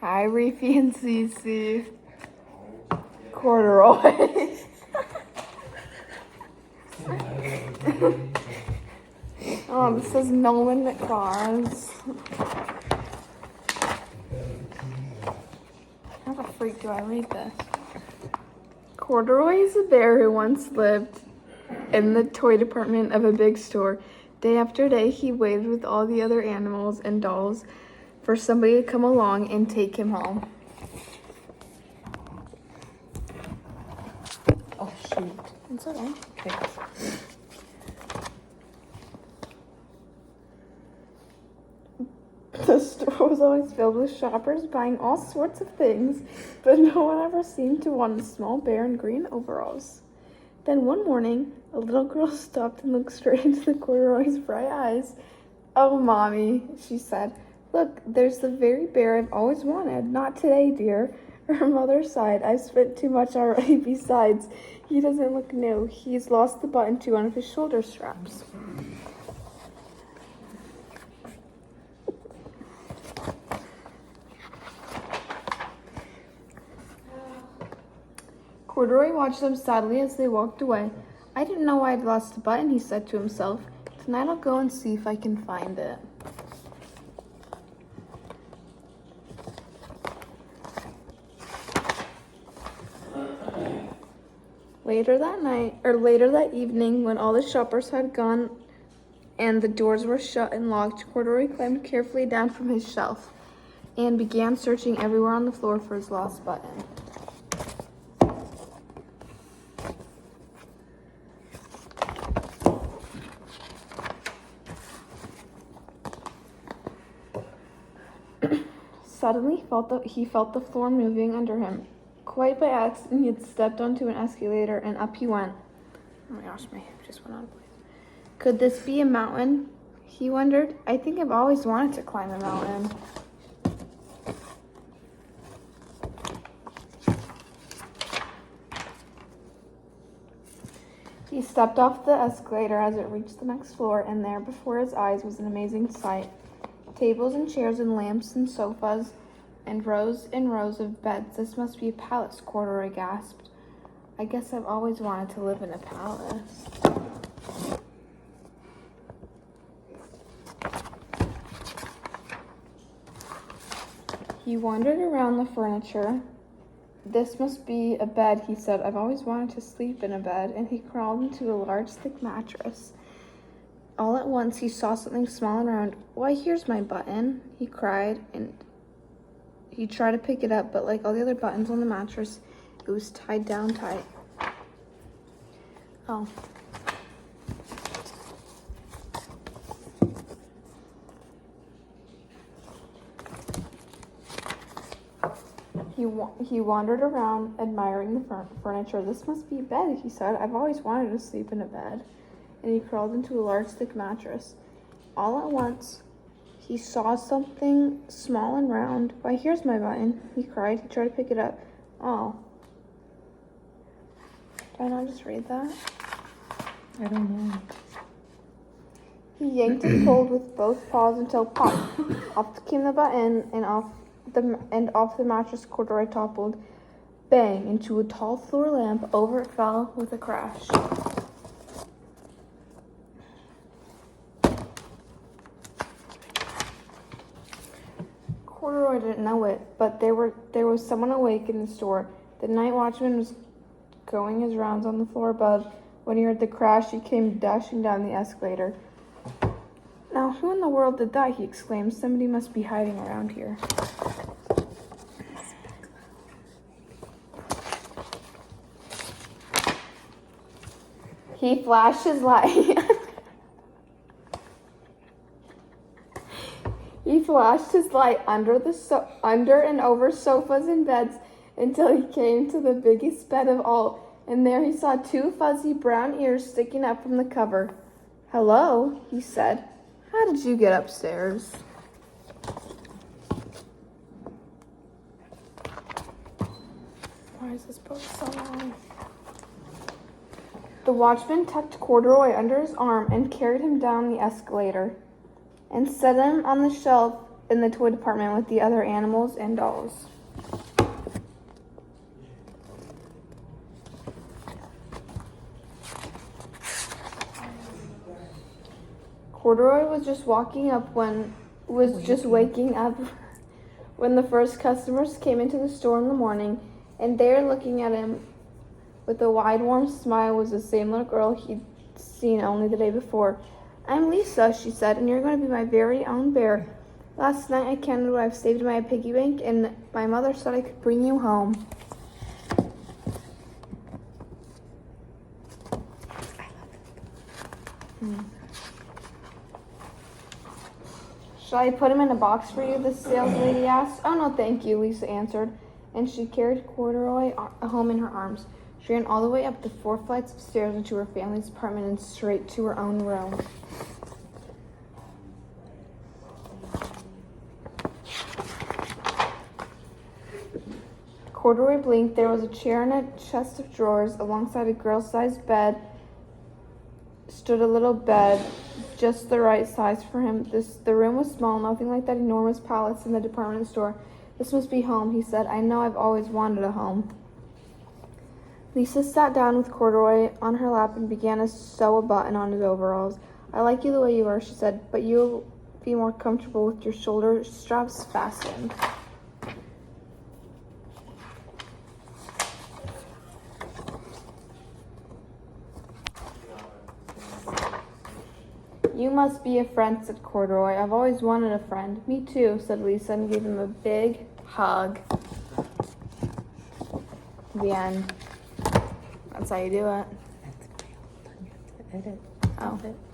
Hi, Reefy and Cece. Corduroy. Oh, this says no limit cars. How the freak do I read this? Corduroy is a bear who once lived in the toy department of a big store. Day after day, he waited with all the other animals and dolls for somebody to come along and take him home. Oh, shoot. It's okay. Okay. The store was always filled with shoppers buying all sorts of things, but no one ever seemed to want a small bear in green overalls. Then one morning, a little girl stopped and looked straight into the Corduroy's bright eyes. "Oh, Mommy," she said, "look, there's the very bear I've always wanted. Not today, dear." Her mother sighed. "I've spent too much already. Besides, he doesn't look new. He's lost the button to one of his shoulder straps." Corduroy watched them sadly as they walked away. "I didn't know I'd lost the button," he said to himself. "Tonight I'll go and see if I can find it." Later that evening, when all the shoppers had gone and the doors were shut and locked, Corduroy climbed carefully down from his shelf and began searching everywhere on the floor for his lost button. Suddenly, he felt the floor moving under him. Quite by accident, he had stepped onto an escalator and up he went. Oh my gosh, my hip just went out of place. Could this be a mountain? He wondered. "I think I've always wanted to climb a mountain." He stepped off the escalator as it reached the next floor, and there before his eyes was an amazing sight. Tables and chairs and lamps and sofas and rows of beds. "This must be a palace," Corduroy gasped. "I guess I've always wanted to live in a palace." He wandered around the furniture. "This must be a bed," he said. "I've always wanted to sleep in a bed," and he crawled into a large, thick mattress. All at once, he saw something small and round. "Why, here's my button," he cried, and he tried to pick it up, but like all the other buttons on the mattress, it was tied down tight. Oh. He wandered around, admiring the furniture. "This must be a bed," he said. "I've always wanted to sleep in a bed." And he crawled into a large, thick mattress. All at once, he saw something small and round. "Why, here's my button," he cried. He tried to pick it up. Oh. Did I not just read that? I don't know. He yanked and pulled with both paws until pop. Off came the button, and off the mattress Corduroy toppled. Bang! Into a tall floor lamp. Over it fell with a crash. Corduroy didn't know it, but there was someone awake in the store. The night watchman was going his rounds on the floor above. When he heard the crash, he came dashing down the escalator. "Now, who in the world did that?" he exclaimed. "Somebody must be hiding around here." He flashed his light. He flashed his light under and over sofas and beds until he came to the biggest bed of all, and there he saw two fuzzy brown ears sticking up from the cover. "Hello," he said. "How did you get upstairs?" Why is this book so long? The watchman tucked Corduroy under his arm and carried him down the escalator and set him on the shelf in the toy department with the other animals and dolls. Corduroy was just waking up when the first customers came into the store in the morning, and there looking at him with a wide warm smile was the same little girl he'd seen only the day before. "I'm Lisa," she said, "and you're going to be my very own bear. Last night I counted what I've saved in my piggy bank, and my mother said I could bring you home." "Shall I put him in a box for you?" the sales lady asked. "Oh, no, thank you," Lisa answered, and she carried Corduroy home in her arms. She ran all the way up the 4 flights of stairs into her family's apartment and straight to her own room. Corduroy blinked. There was a chair and a chest of drawers. Alongside a girl-sized bed stood a little bed, just the right size for him. The room was small, nothing like that enormous palace in the department store. "This must be home," he said. "I know I've always wanted a home." Lisa sat down with Corduroy on her lap and began to sew a button on his overalls. "I like you the way you are," she said, "but you'll be more comfortable with your shoulder straps fastened." "You must be a friend," said Corduroy. "I've always wanted a friend." "Me too," said Lisa, and gave him a big hug. The end. That's how you do it. That's my whole done. You have to edit. Oh. It.